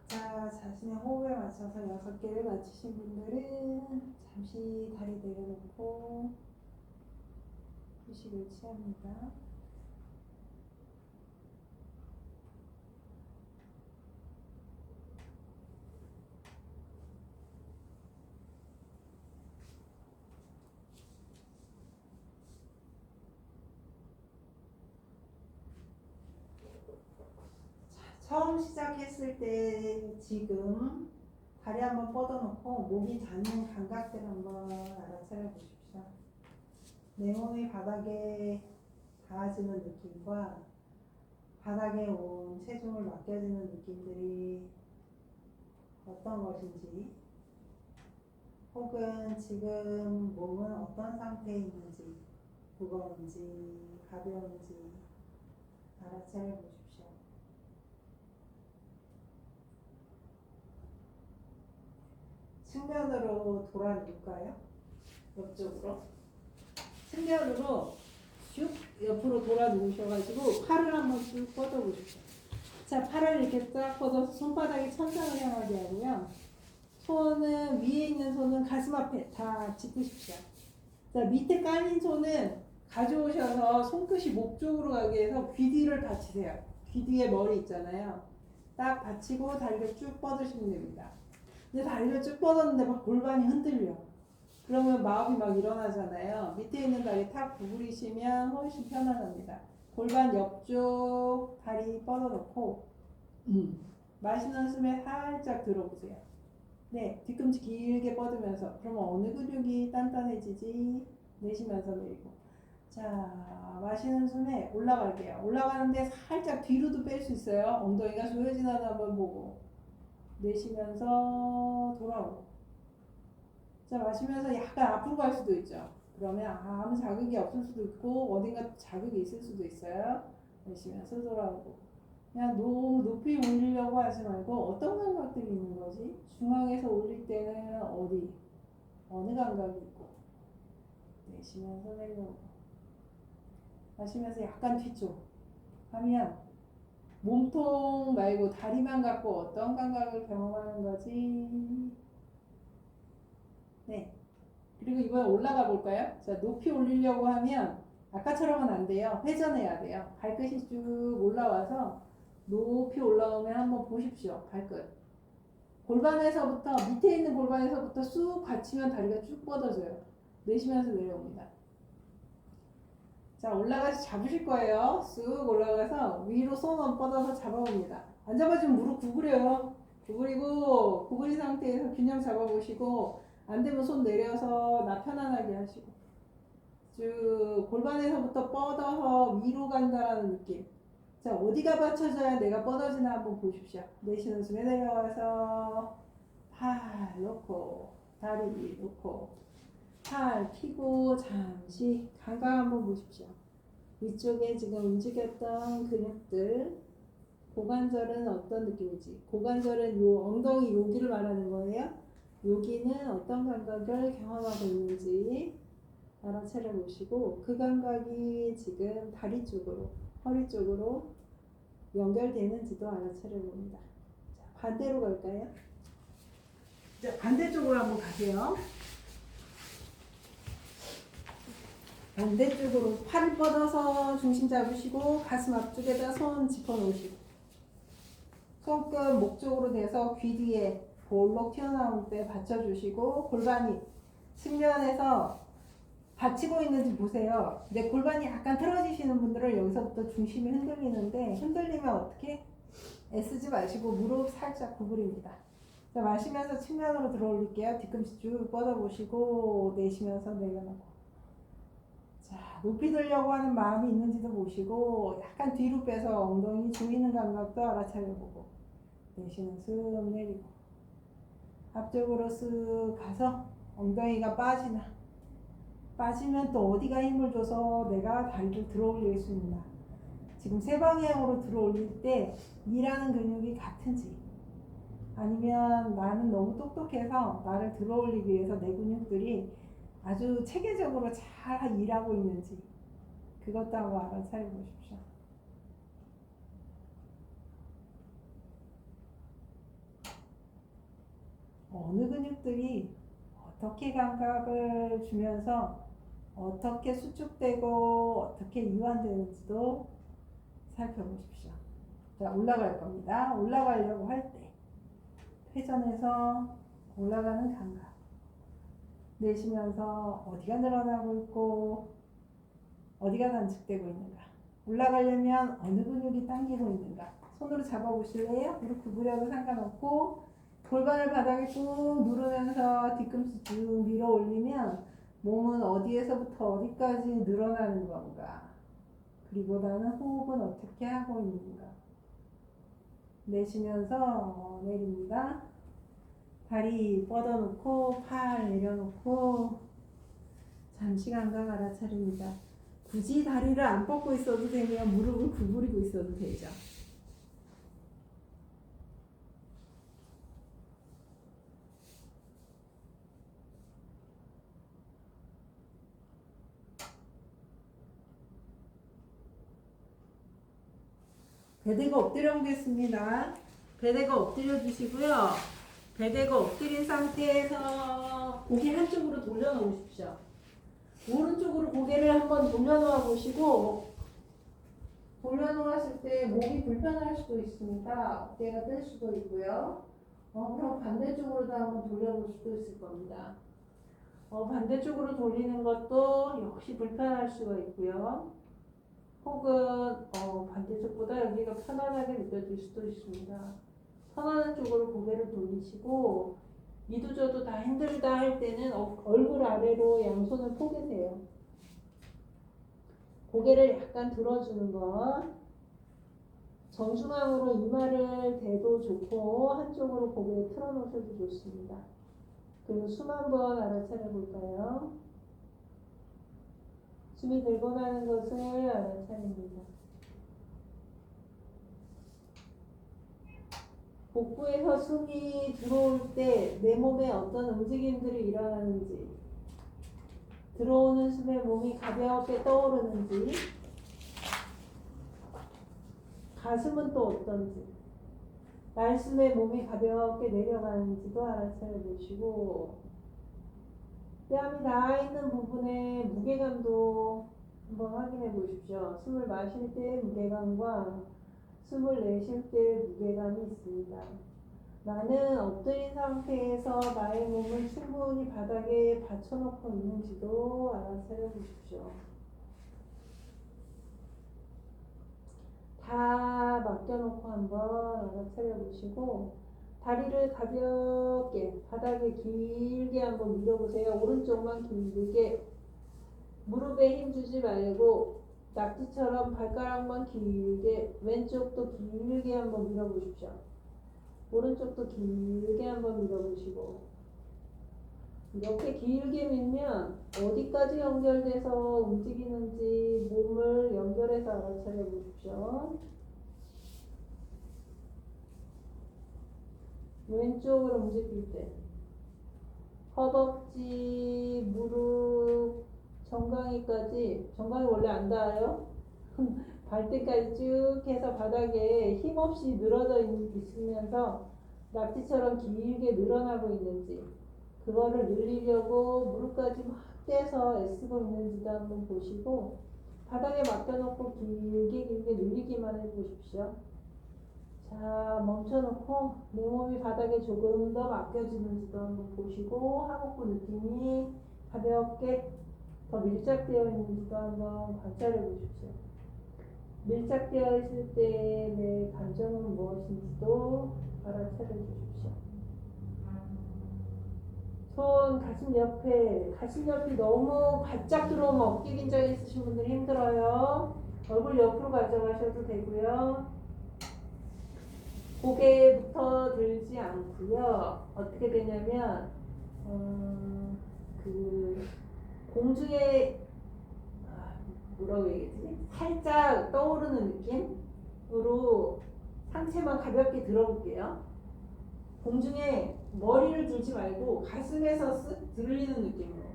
자, 자신의 호흡에 맞춰서 6개를 마치신 분들은 잠시 다리 내려놓고 휴식을 취합니다. 처음 시작했을 때 지금 다리 한번 뻗어놓고 몸이 닿는 감각들 한번 알아차려 보십시오. 내 몸이 바닥에 닿아지는 느낌과 바닥에 온 체중을 맡겨지는 느낌들이 어떤 것인지, 혹은 지금 몸은 어떤 상태에 있는지, 무거운지 가벼운지 알아차려 보십시오. 측면으로 돌아 놓을까요? 옆쪽으로. 측면으로 쭉 옆으로 돌아 놓으셔가지고 팔을 한번 쭉 뻗어 보십시오. 자, 팔을 이렇게 딱 뻗어서 손바닥이 천장을 향하게 하고요. 손은 위에 있는 손은 가슴 앞에 다 짚으십시오. 자, 밑에 깔린 손은 가져오셔서 손끝이 목 쪽으로 가게 해서 귀 뒤를 받치세요. 귀 뒤에 머리 있잖아요. 딱 받치고 다리를 쭉 뻗으시면 됩니다. 근데 다리를 쭉 뻗었는데 막 골반이 흔들려. 그러면 마음이 막 일어나잖아요. 밑에 있는 다리 탁 구부리시면 훨씬 편안합니다. 골반 옆쪽 다리 뻗어놓고 마시는 숨에 살짝 들어보세요. 네, 뒤꿈치 길게 뻗으면서. 그러면 어느 근육이 단단해지지? 내쉬면서 내리고. 자, 마시는 숨에 올라갈게요. 올라가는데 살짝 뒤로도 뺄 수 있어요. 엉덩이가 조여지나 한번 보고. 내쉬면서 돌아오고. 자, 마시면서 약간 앞으로 갈 수도 있죠. 그러면 아무 자극이 없을 수도 있고 어딘가 자극이 있을 수도 있어요. 내쉬면서 돌아오고. 그냥 너무 높이 올리려고 하지 말고 어떤 감각들이 있는 거지? 중앙에서 올릴 때는 어디? 어느 감각이 있고. 내쉬면서 내려오고. 마시면서 약간 뒤쪽 하면 몸통 말고 다리만 갖고 어떤 감각을 경험하는 거지? 네. 그리고 이번에 올라가 볼까요? 자, 높이 올리려고 하면 아까처럼은 안 돼요. 회전해야 돼요. 발끝이 쭉 올라와서 높이 올라오면 한번 보십시오. 발끝. 골반에서부터 밑에 있는 골반에서부터 쑥 받치면 다리가 쭉 뻗어져요. 내쉬면서 내려옵니다. 자, 올라가서 잡으실 거예요. 쑥 올라가서 위로 손 뻗어서 잡아봅니다. 안 잡아주면 무릎 구부려요. 구부리고 구부린 상태에서 균형 잡아보시고 안 되면 손 내려서 나 편안하게 하시고 쭉 골반에서부터 뻗어서 위로 간다라는 느낌. 자, 어디가 받쳐져야 내가 뻗어지나 한번 보십시오. 내쉬는 숨에 내려와서 팔 놓고 다리 놓고 팔 펴고 잠시 감각 한번 보십시오. 위쪽에 지금 움직였던 근육들 고관절은 어떤 느낌이지? 고관절은 요 엉덩이 여기를 말하는 거예요. 여기는 어떤 감각을 경험하고 있는지 알아차려 보시고 그 감각이 지금 다리 쪽으로 허리 쪽으로 연결되는지도 알아차려 봅니다. 자, 반대로 갈까요? 자, 반대쪽으로 한번 가세요. 반대쪽으로 팔을 뻗어서 중심 잡으시고 가슴 앞쪽에다 손 짚어 놓으시고 손끝 목 쪽으로 대서 귀 뒤에 볼록 튀어나올 때 받쳐주시고 골반이 측면에서 받치고 있는지 보세요. 근데 골반이 약간 틀어지시는 분들은 여기서부터 중심이 흔들리는데 흔들리면 어떻게? 애쓰지 마시고 무릎 살짝 구부립니다. 자, 마시면서 측면으로 들어 올릴게요. 뒤꿈치 쭉 뻗어보시고 내쉬면서 내려놓고. 자, 높이 들려고 하는 마음이 있는지도 보시고 약간 뒤로 빼서 엉덩이 조이는 감각도 알아차려보고 내쉬는 숨 내리고 앞쪽으로 쓱 가서 엉덩이가 빠지면 또 어디가 힘을 줘서 내가 다리를 들어 올릴 수 있나. 지금 세 방향으로 들어 올릴 때 일하는 근육이 같은지 아니면 나는 너무 똑똑해서 나를 들어 올리기 위해서 내 근육들이 아주 체계적으로 잘 일하고 있는지 그것도 한번 알아차려 보십시오. 어느 근육들이 어떻게 감각을 주면서 어떻게 수축되고 어떻게 이완되는지도 살펴보십시오. 자, 올라갈 겁니다. 올라가려고 할 때 회전해서 올라가는 감각 내쉬면서 어디가 늘어나고 있고 어디가 단축되고 있는가. 올라가려면 어느 근육이 당기고 있는가. 손으로 잡아보실래요? 무릎 구부려도 상관없고 골반을 바닥에 꾹 누르면서 뒤꿈치 쭉 밀어 올리면 몸은 어디에서부터 어디까지 늘어나는 건가. 그리고 나는 호흡은 어떻게 하고 있는가. 내쉬면서 내립니다. 다리 뻗어놓고 팔 내려놓고 잠시 감각 알아차립니다. 굳이 다리를 안 뻗고 있어도 되면 무릎을 구부리고 있어도 되죠. 배대가 엎드려 보겠습니다. 배대가 엎드려 주시고요. 배대가 엎드린 상태에서 고개 한쪽으로 돌려놓으십시오. 오른쪽으로 고개를 한번 돌려놓아 보시고, 돌려놓았을 때 목이 불편할 수도 있습니다. 어깨가 뜰 수도 있고요. 그럼 반대쪽으로도 한번 돌려볼 수도 있을 겁니다. 반대쪽으로 돌리는 것도 역시 불편할 수가 있고요. 혹은 반대쪽보다 여기가 편안하게 느껴질 수도 있습니다. 편안한 쪽으로 고개를 돌리시고, 이도저도 다 힘들다 할 때는 얼굴 아래로 양손을 포개세요. 고개를 약간 들어주는 것. 정중앙으로 이마를 대도 좋고 한쪽으로 고개를 틀어놓으셔도 좋습니다. 그리고 숨 한번 알아차려 볼까요? 숨이 들고 나는 것을 알아차립니다. 복부에서 숨이 들어올 때 내 몸에 어떤 움직임들이 일어나는지, 들어오는 숨에 몸이 가볍게 떠오르는지, 가슴은 또 어떤지, 말숨에 몸이 가볍게 내려가는지도 알아차려 보시고, 뺨이 닿아 있는 부분의 무게감도 한번 확인해 보십시오. 숨을 마실 때의 무게감과 숨을 내쉴 때의 무게감이 있습니다. 나는 엎드린 상태에서 나의 몸을 충분히 바닥에 받쳐놓고 있는지도 알아차려 보십시오. 다 맡겨놓고 한번 알아차려 보시고, 다리를 가볍게 바닥에 길게 한번 밀어보세요. 오른쪽만 길게. 무릎에 힘 주지 말고 낙지처럼 발가락만 길게, 왼쪽도 길게 한번 밀어보십시오. 오른쪽도 길게 한번 밀어보시고, 이렇게 길게 밀면 어디까지 연결돼서 움직이는지 몸을 연결해서 알아차려 보십시오. 왼쪽으로 움직일 때 허벅지, 무릎, 정강이까지, 정강이 원래 안 닿아요? 발등까지 쭉 해서 바닥에 힘없이 늘어져 있으면서 낙지처럼 길게 늘어나고 있는지, 그거를 늘리려고 무릎까지 막 떼서 애쓰고 있는지도 한번 보시고, 바닥에 맡겨놓고 길게 늘리기만 해보십시오. 자, 멈춰놓고 내 몸이 바닥에 조금 더 맡겨지는지도 한번 보시고, 하복부 느낌이 가볍게 더 밀착되어 있는지도 한번 관찰해 보십시오. 밀착되어 있을 때 내 감정은 무엇인지도 알아차려 주십시오. 손 가슴 옆이 너무 바짝 들어오면 어깨 긴장이 있으신 분들이 힘들어요. 얼굴 옆으로 가져가셔도 되고요. 고개부터 들지 않고요. 어떻게 되냐면 공중에 뭐라고 얘기했지? 살짝 떠오르는 느낌으로 상체만 가볍게 들어볼게요. 공중에 머리를 들지 말고 가슴에서 쓱 들리는 느낌으로.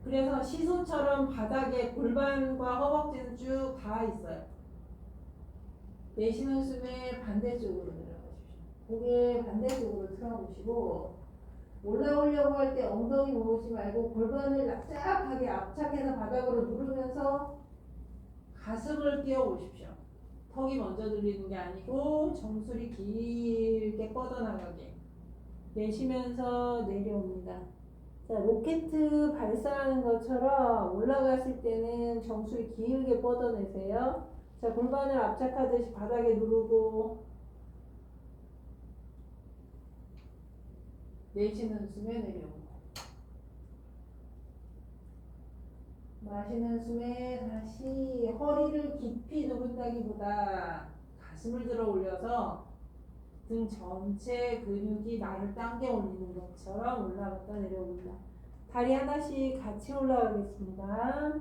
그래서 시소처럼 바닥에 골반과 허벅지는 쭉 닿아 있어요. 내쉬는 숨에 반대쪽으로 내려가십시오. 고개 반대쪽으로 틀어보시고, 올라오려고 할 때 엉덩이 모으지 말고 골반을 납작하게 압착해서 바닥으로 누르면서 가슴을 끼워보십시오. 턱이 먼저 들리는 게 아니고 정수리 길게 뻗어나가게. 내쉬면서 내려옵니다. 자, 로켓 발사하는 것처럼 올라갔을 때는 정수리 길게 뻗어내세요. 자, 골반을 압착하듯이 바닥에 누르고, 내쉬는 숨에 내려오고, 마시는 숨에 다시 허리를 깊이 누른다기보다 가슴을 들어 올려서 등 전체 근육이 나를 당겨 올리는 것처럼 올라갔다 내려옵니다. 다리 하나씩 같이 올라가겠습니다.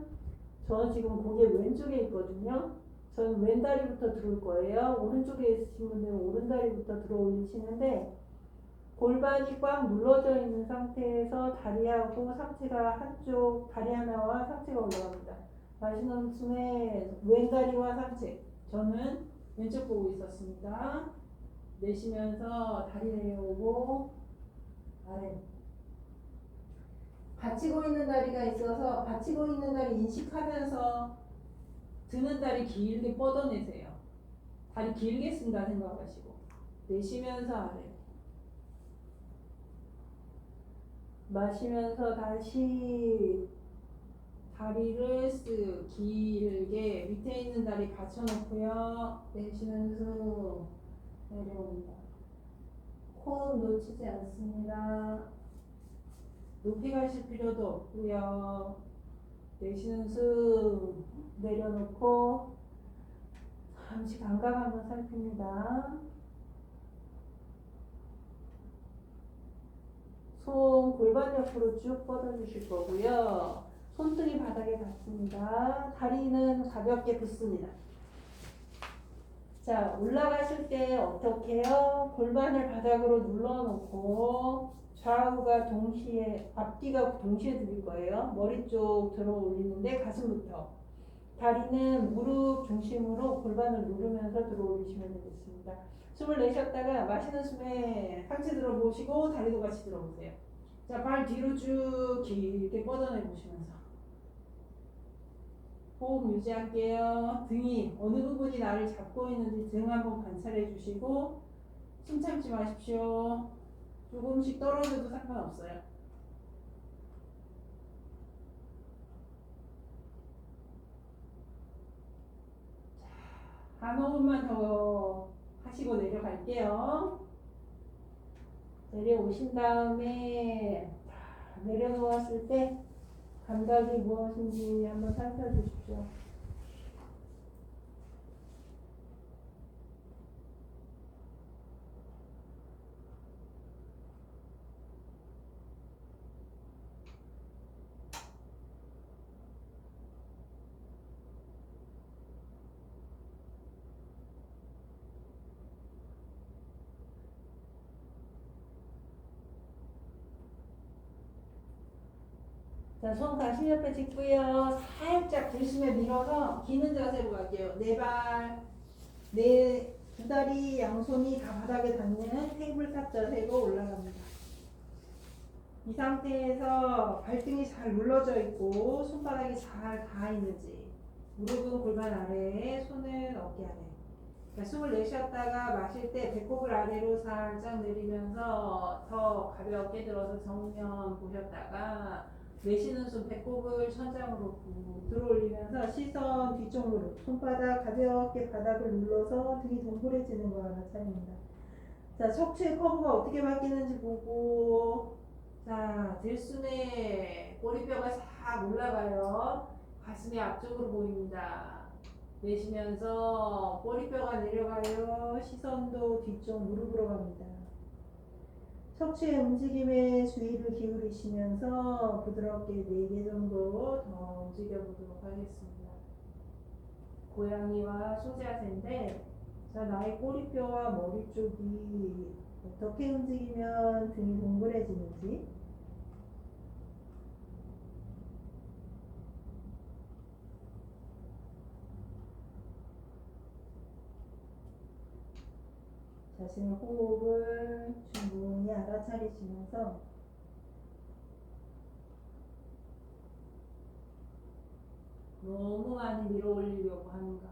저는 지금 고개 왼쪽에 있거든요. 저는 왼다리부터 들어올 거예요. 오른쪽에 있으신 분들은 오른다리부터 들어 올리시는데, 골반이 꽉 눌러져 있는 상태에서 다리하고 상체가 한쪽, 다리 하나와 상체가 올라갑니다. 마시는 숨에 왼다리와 상체, 저는 왼쪽 보고 있었습니다. 내쉬면서 다리 내려오고 아래. 받치고 있는 다리가 있어서 받치고 있는 다리 인식하면서 드는 다리 길게 뻗어내세요. 다리 길게 쓴다 생각하시고 내쉬면서 아래. 마시면서 다시 다리를 쓱 길게 밑에 있는 다리 받쳐놓고요. 내쉬면서 내려옵니다. 호흡 놓치지 않습니다. 높이 가실 필요도 없고요. 내쉬는 숨 내려놓고 잠시 감각 한번 살핍니다. 손 골반 옆으로 쭉 뻗어주실 거고요. 손등이 바닥에 닿습니다. 다리는 가볍게 붓습니다. 자, 올라가실 때 어떻게 해요? 골반을 바닥으로 눌러놓고 좌우가 동시에, 앞뒤가 동시에 들릴 거예요. 머리 쪽 들어 올리는데 가슴부터. 다리는 무릎 중심으로 골반을 누르면서 들어 올리시면 되겠습니다. 숨을 내쉬었다가 마시는 숨에 상체 들어보시고 다리도 같이 들어보세요. 자, 발 뒤로 쭉 길게 뻗어내 보시면서 호흡 유지할게요. 등이 어느 부분이 나를 잡고 있는지 등 한번 관찰해 주시고 숨 참지 마십시오. 조금씩 떨어져도 상관없어요. 한 호흡만 더 하시고 내려갈게요. 내려오신 다음에 내려놓았을 때 감각이 무엇인지 한번 살펴주십시오. 자, 손 가슴 옆에 짚고요. 살짝 들숨에 밀어서 기는 자세로 갈게요. 두 다리 양손이 다 바닥에 닿는 테이블 탑 자세로 올라갑니다. 이 상태에서 발등이 잘 눌러져 있고 손바닥이 잘 닿아 있는지, 무릎은 골반 아래에, 손은 어깨 아래. 자, 숨을 내쉬었다가 마실 때 배꼽을 아래로 살짝 내리면서 더 가볍게 들어서 정면 보셨다가 내쉬는 숨 배꼽을 천장으로 꾹 들어올리면서 시선 뒤쪽 무릎, 손바닥 가볍게 바닥을 눌러서 등이 동그래지는 거 알아차립니다. 자, 척추의 커브가 어떻게 바뀌는지 보고, 자, 들숨에 꼬리뼈가 싹 올라가요. 가슴이 앞쪽으로 보입니다. 내쉬면서 꼬리뼈가 내려가요. 시선도 뒤쪽 무릎으로 갑니다. 척추의 움직임에 주의를 기울이시면서 부드럽게 4개 정도 더 움직여 보도록 하겠습니다. 고양이와 소자세인데, 자, 나의 꼬리뼈와 머리 쪽이 어떻게 움직이면 등이 동그래지는지, 자신의 호흡을 충분히 알아차리시면서 너무 많이 밀어 올리려고 하는가,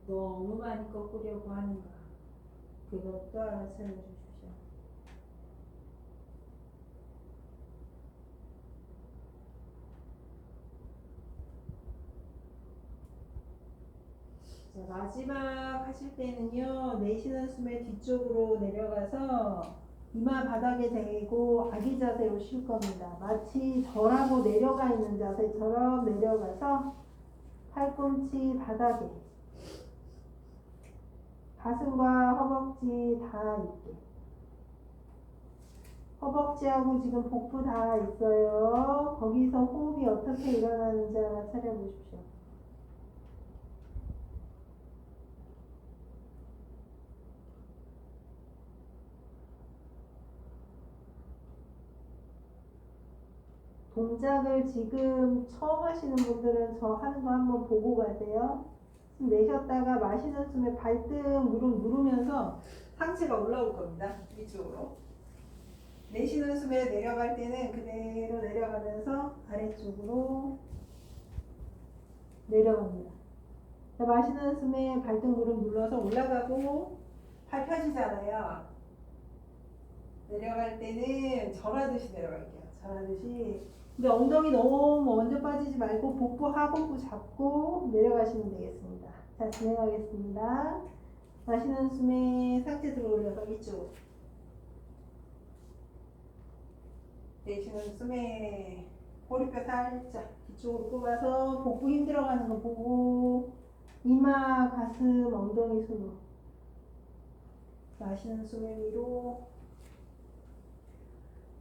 너무 많이 꺾으려고 하는가, 그것도 알아차려 주십시오. 자, 마지막 하실 때는요, 내쉬는 숨에 뒤쪽으로 내려가서 이마 바닥에 대고 아기 자세로 쉴 겁니다. 마치 절하고 내려가 있는 자세처럼 내려가서 팔꿈치 바닥에, 가슴과 허벅지 다 있게. 허벅지하고 지금 복부 다 있어요. 거기서 호흡이 어떻게 일어나는지 알아차려 보십시오. 동작을 지금 처음 하시는 분들은 저 하는 거 한번 보고 가세요. 숨 내쉬었다가 마시는 숨에 발등 무릎 누르면서 상체가 올라올 겁니다. 위쪽으로. 내쉬는 숨에 내려갈 때는 그대로 내려가면서 아래쪽으로 내려갑니다. 자, 마시는 숨에 발등 무릎 눌러서 올라가고 팔 펴지잖아요. 내려갈 때는 절하듯이 내려갈게요. 절하듯이. 근데 엉덩이 너무 먼저 빠지지 말고 복부 하복부 잡고 내려가시면 되겠습니다. 자, 진행하겠습니다. 마시는 숨에 상체 들어 올려서 위쪽. 내쉬는 숨에 꼬리뼈 살짝 뒤쪽으로 뽑아서 복부 힘들어가는 거 보고 이마, 가슴, 엉덩이 손으로. 마시는 숨에 위로.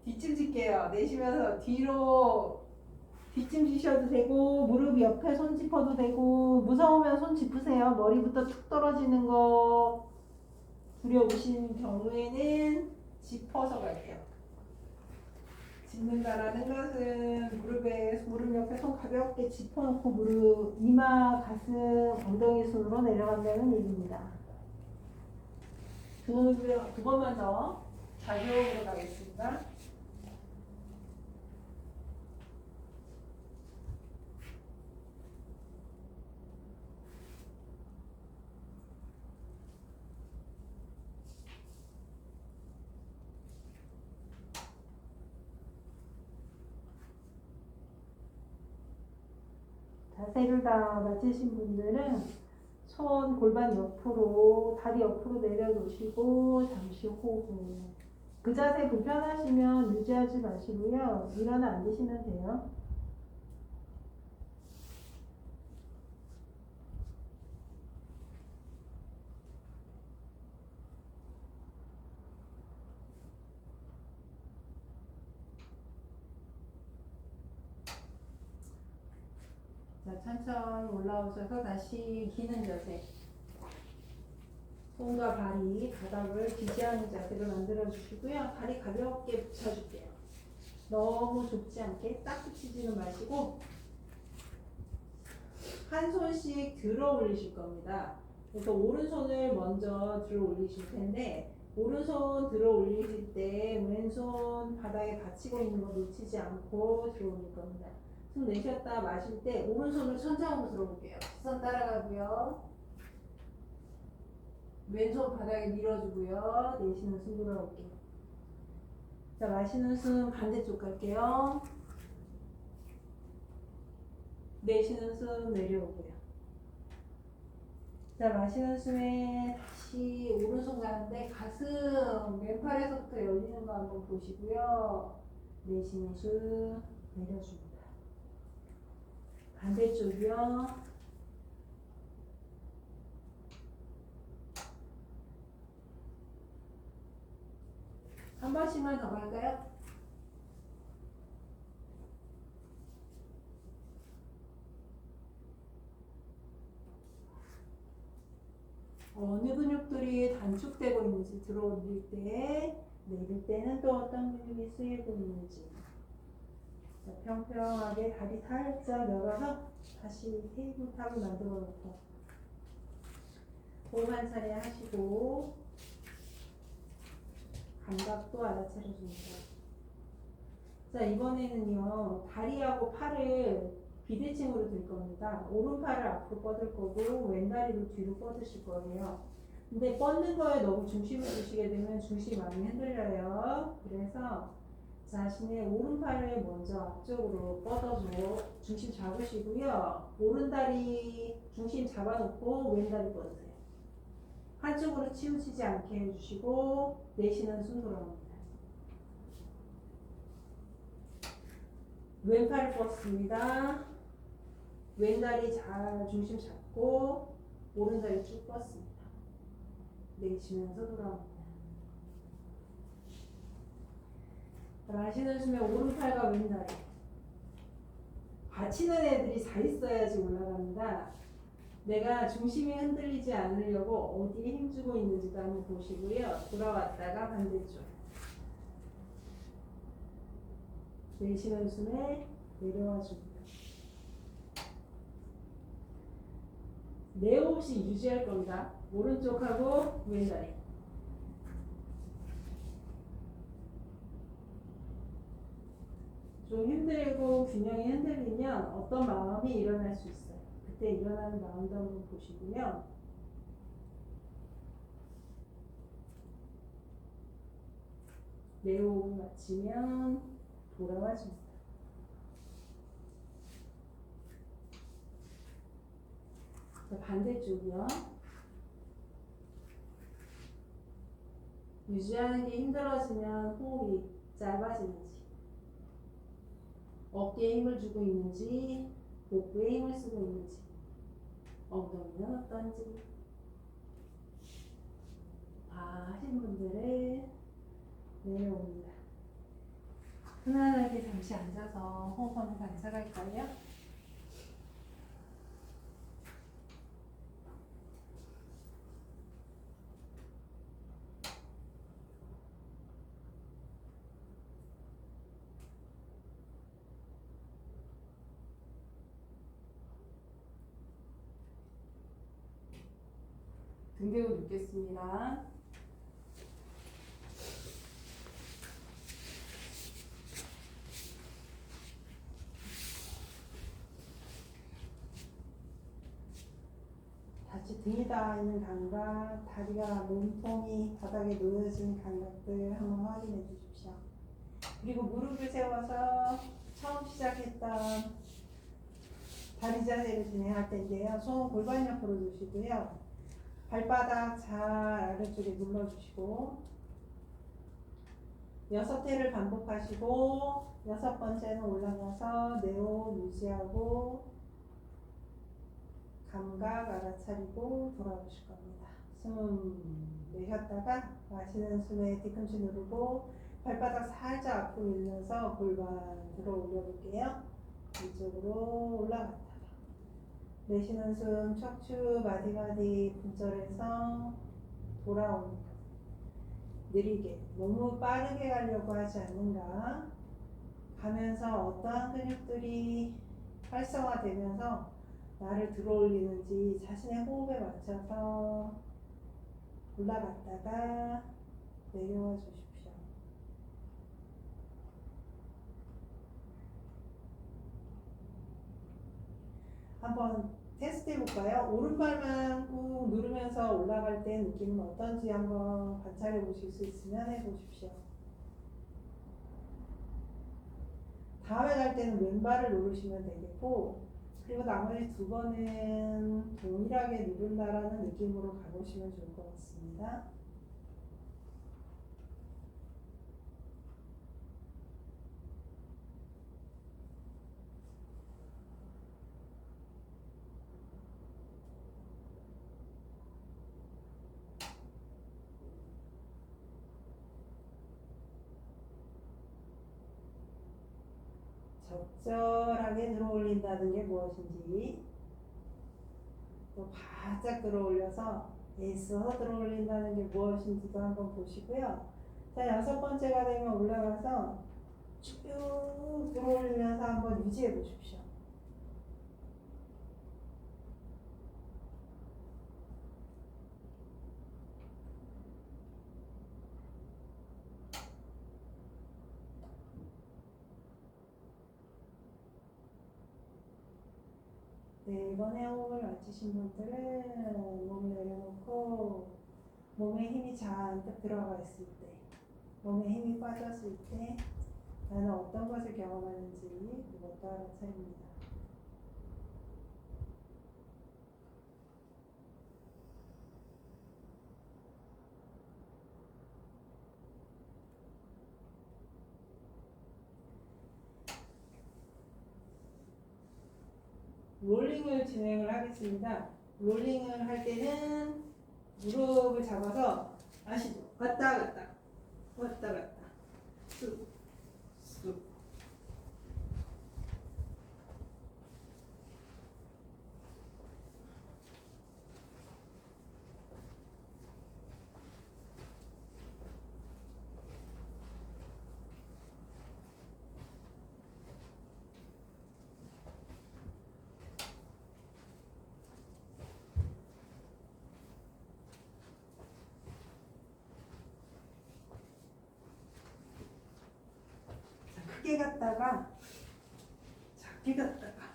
뒷짐질게요. 내쉬면서 뒤로 뒷짐지셔도 되고 무릎 옆에 손 짚어도 되고 무서우면 손 짚으세요. 머리부터 툭 떨어지는 거 두려우신 경우에는 짚어서 갈게요. 짚는다라는 것은 무릎 옆에 손 가볍게 짚어놓고 무릎, 이마, 가슴, 엉덩이 손으로 내려간다는 얘기입니다. 두 번만 더 자교으로 가겠습니다. 자세를 다 맞추신 분들은 손 골반 옆으로 다리 옆으로 내려놓으시고 잠시 호흡. 그 자세 불편하시면 유지하지 마시고요. 일어나 앉으시면 돼요. 자, 천천히 올라오셔서 다시 기는 자세. 손과 발이 바닥을 지지하는 자세를 만들어 주시고요. 다리 가볍게 붙여줄게요. 너무 좁지 않게 딱 붙이지는 마시고 한 손씩 들어 올리실 겁니다. 그래서 오른손을 먼저 들어 올리실 텐데 오른손 들어 올리실 때 왼손 바닥에 받치고 있는 거 놓치지 않고 들어 올릴 겁니다. 숨 내쉬었다 마실 때 오른손을 천장으로 들어볼게요. 시선 따라가고요. 왼손 바닥에 밀어주고요. 내쉬는 숨 돌아올게요. 자, 마시는 숨 반대쪽 갈게요. 내쉬는 숨 내려오고요. 자, 마시는 숨에 다시 오른손 가는데 가슴 왼팔에서부터 열리는 거 한번 보시고요. 내쉬는 숨 내려줍니다. 반대쪽이요. 한 번씩만 더 갈까요? 어느 근육들이 단축되고 있는지 들어올릴 때, 내릴 때는 또 어떤 근육이 쓰이고 있는지. 자, 평평하게 다리 살짝 열어서 다시 테이블탑을 만들어 놓고 호흡 한 차례 하시고 감각도 알아차려 줍니다. 자, 이번에는요 다리하고 팔을 비대칭으로 들 겁니다. 오른팔을 앞으로 뻗을 거고 왼다리를 뒤로 뻗으실 거예요. 근데 뻗는 거에 너무 중심을 주시게 되면 중심이 많이 흔들려요. 그래서 자신의 오른팔을 먼저 앞쪽으로 뻗어서 중심 잡으시고요. 오른다리 중심 잡아놓고 왼다리 뻗으세요. 한쪽으로 치우치지 않게 해주시고 내쉬는 숨 돌아옵니다. 왼팔을 뻗습니다. 왼다리 잘 중심 잡고 오른다리 쭉 뻗습니다. 내쉬면서 돌아옵니다. 마시는 숨에 오른팔과 왼다리 받치는 애들이 잘 있어야지 올라갑니다. 내가 중심이 흔들리지 않으려고 어디에 힘주고 있는지도 한번 보시고요. 돌아왔다가 반대쪽 내쉬는 숨에 내려와 줍니다. 내 호흡씩 유지할 겁니다. 오른쪽하고 왼다리. 좀 힘들고 균형이 흔들리면 어떤 마음이 일어날 수 있어요. 그때 일어나는 마음도 한번 보시고요. 내 호흡을 마치면 돌아와 줍니다. 자, 반대쪽이요. 유지하는 게 힘들어지면 호흡이 짧아지는지, 어깨에 힘을 주고 있는지, 복부에 힘을 쓰고 있는지, 엉덩이는 어떤지 다 하신 분들은 내려옵니다. 편안하게 잠시 앉아서 호흡 한번 반짝할까요? 등 대고 눕겠습니다. 같이 등이 닿아 있는 감각, 다리가 몸통이 바닥에 놓여진 감각들 한번 확인해 주십시오. 그리고 무릎을 세워서 처음 시작했던 다리 자세를 진행할 텐데요. 손 골반 옆으로 두시고요. 발바닥 잘 아래쪽에 눌러주시고 6회를 반복하시고 6번째는 올라가서 내호흡 유지하고 감각 알아차리고 돌아오실 겁니다. 숨 내쉬었다가 마시는 숨에 뒤꿈치 누르고 발바닥 살짝 앞으로 밀면서 골반 들어 올려볼게요. 이쪽으로 올라갔다가 내쉬는 숨 척추 마디마디 분절해서 돌아오는 것. 느리게 너무 빠르게 가려고 하지 않는가, 가면서 어떠한 근육들이 활성화되면서 나를 들어올리는지 자신의 호흡에 맞춰서 올라갔다가 내려와 주십시오. 한번 테스트 해볼까요? 오른발만 꾹 누르면서 올라갈 때 느낌은 어떤지 한번 관찰해 보실 수 있으면 해보십시오. 다음에 갈 때는 왼발을 누르시면 되겠고, 그리고 나머지 2번은 동일하게 누른다라는 느낌으로 가보시면 좋을 것 같습니다. 적절하게 들어올린다는 게 무엇인지, 또 바짝 들어올려서 애써서 들어올린다는 게 무엇인지도 한번 보시고요. 자, 6번째가 되면 올라가서 쭉 들어올리면서 한번 유지해 보십시오. 네, 이번에 호흡을 마치신 분들은 몸을 내려놓고 몸에 힘이 잔뜩 들어가 있을 때, 몸에 힘이 빠졌을 때 나는 어떤 것을 경험하는지 그것도 알아차립니다. 롤링을 진행을 하겠습니다. 롤링을 할 때는 무릎을 잡아서 아시죠? 왔다 갔다 왔다 갔다 쑥 쑥. 크게 갔다가 작게 갔다가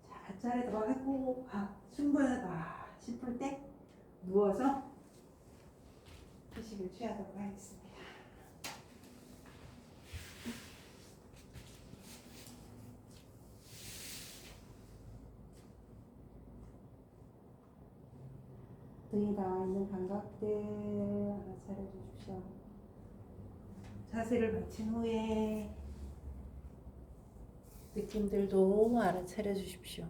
자, 밭자리 들어가고 충분하다 싶을 때 누워서 휴식을 취하도록 하겠습니다. 등이 닿아 있는 감각들 알아차려 주십시오. 자세를 마친 후에 느낌들도 알아차려 주십시오.